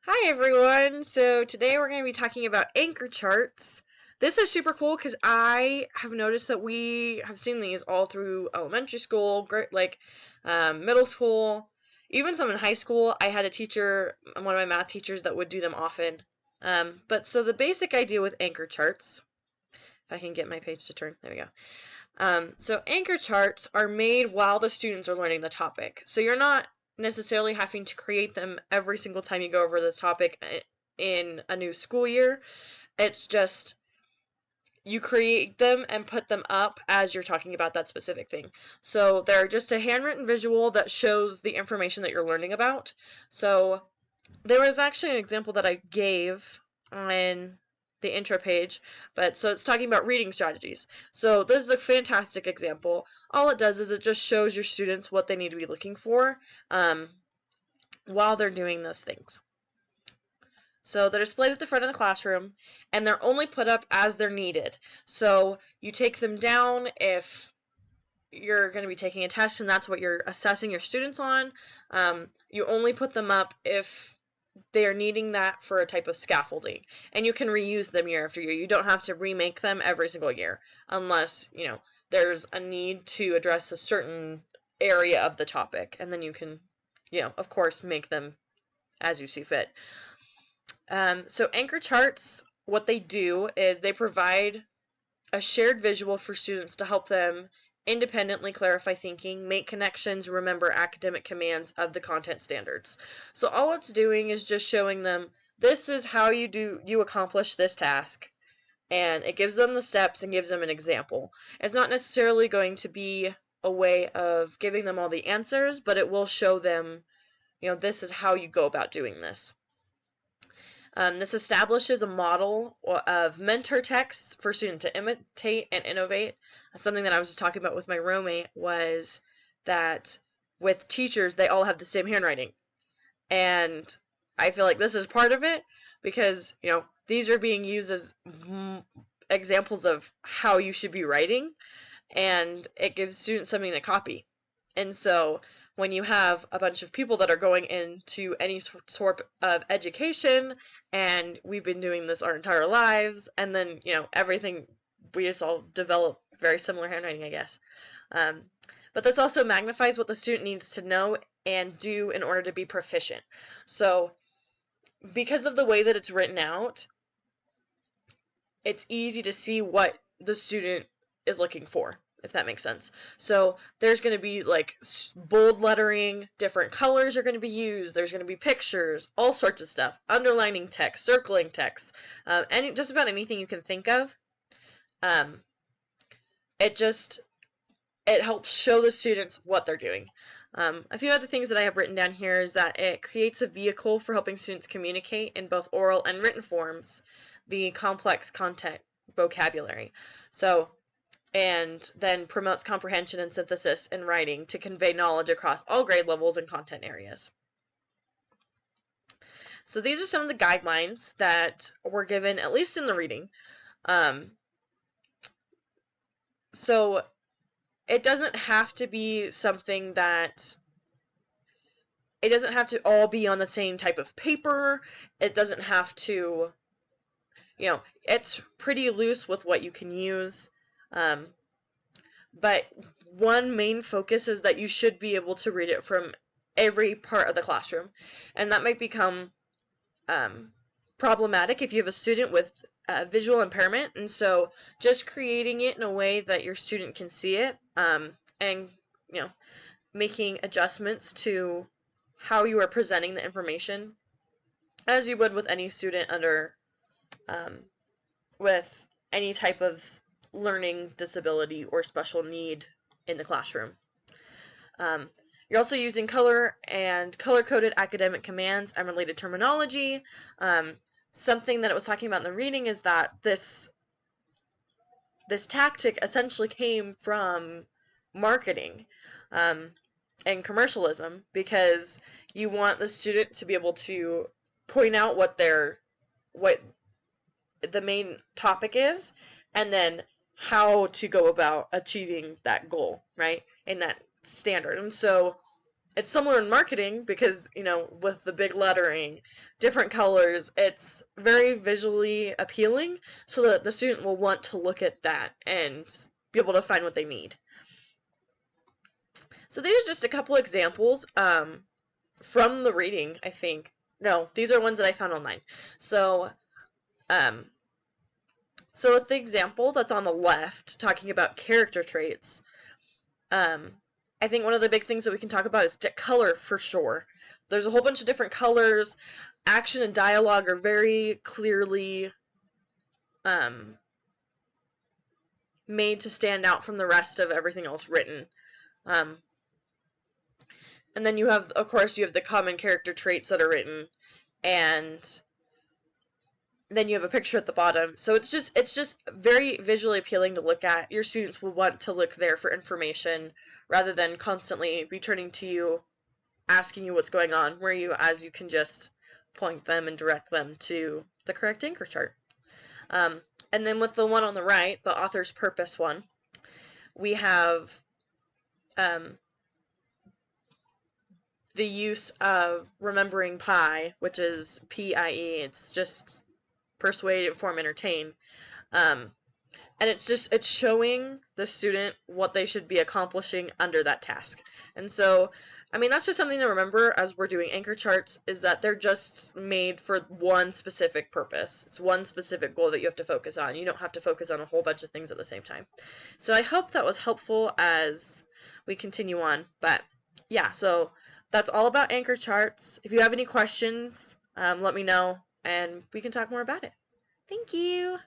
Hi everyone! So today we're going to be talking about anchor charts. This is super cool because I have noticed that we have seen these all through elementary school, middle school, even some in high school. I had a teacher, one of my math teachers, that would do them often. So the basic idea with anchor charts, if I can get my page to turn, there we go. So anchor charts are made while the students are learning the topic. So you're not necessarily having to create them every single time you go over this topic in a new school year. It's just you create them and put them up as you're talking about that specific thing. So they're just a handwritten visual that shows the information that you're learning about. So there was actually an example that I gave on the intro page, but so it's talking about reading strategies. So this is a fantastic example. All it does is it just shows your students what they need to be looking for while they're doing those things. So they're displayed at the front of the classroom, and they're only put up as they're needed. So you take them down if you're going to be taking a test and that's what you're assessing your students on. You only put them up if they're needing that for a type of scaffolding, and you can reuse them year after year. You don't have to remake them every single year unless there's a need to address a certain area of the topic, and then you can of course make them as you see fit. So anchor charts, what they do is they provide a shared visual for students to help them independently clarify thinking, make connections, remember academic commands of the content standards. So all it's doing is just showing them this is how you accomplish this task, and it gives them the steps and gives them an example. It's not necessarily going to be a way of giving them all the answers, but it will show them, this is how you go about doing this. This establishes a model of mentor texts for students to imitate and innovate. Something that I was just talking about with my roommate was that with teachers, they all have the same handwriting. And I feel like this is part of it because, these are being used as examples of how you should be writing, and it gives students something to copy. And so when you have a bunch of people that are going into any sort of education, and we've been doing this our entire lives, and then, everything, we just all develop very similar handwriting, I guess. But this also magnifies what the student needs to know and do in order to be proficient. So because of the way that it's written out, it's easy to see what the student is looking for, if that makes sense. So there's going to be like bold lettering, different colors are going to be used, there's going to be pictures, all sorts of stuff, underlining text, circling text, just about anything you can think of. It helps show the students what they're doing. A few other things that I have written down here is that it creates a vehicle for helping students communicate in both oral and written forms the complex content vocabulary. And then promotes comprehension and synthesis in writing to convey knowledge across all grade levels and content areas. So these are some of the guidelines that were given, at least in the reading. So it doesn't have to be something that it doesn't have to all be on the same type of paper. It doesn't have to, it's pretty loose with what you can use. But one main focus is that you should be able to read it from every part of the classroom. And that might become problematic if you have a student with visual impairment. And so just creating it in a way that your student can see it, and making adjustments to how you are presenting the information, as you would with any student with any type of learning disability or special need in the classroom. You're also using color and color-coded academic commands and related terminology. Something that it was talking about in the reading is that this tactic essentially came from marketing and commercialism, because you want the student to be able to point out what the main topic is, and then how to go about achieving that goal, right, in that standard. And so it's similar in marketing because, with the big lettering, different colors, it's very visually appealing so that the student will want to look at that and be able to find what they need. So these are just a couple examples from the reading, I think. No, these are ones that I found online. So, with the example that's on the left, talking about character traits, I think one of the big things that we can talk about is color for sure. There's a whole bunch of different colors. Action and dialogue are very clearly made to stand out from the rest of everything else written. And then you have the common character traits that are written, and then you have a picture at the bottom. So it's just very visually appealing to look at. Your students will want to look there for information rather than constantly be turning to you, asking you what's going on, as you can just point them and direct them to the correct anchor chart. And then with the one on the right, the author's purpose one, we have the use of remembering PIE, which is PIE. It's just persuade, inform, entertain. And it's showing the student what they should be accomplishing under that task. And so, that's just something to remember as we're doing anchor charts, is that they're just made for one specific purpose. It's one specific goal that you have to focus on. You don't have to focus on a whole bunch of things at the same time. So I hope that was helpful as we continue on. But yeah, so that's all about anchor charts. If you have any questions, let me know and we can talk more about it. Thank you.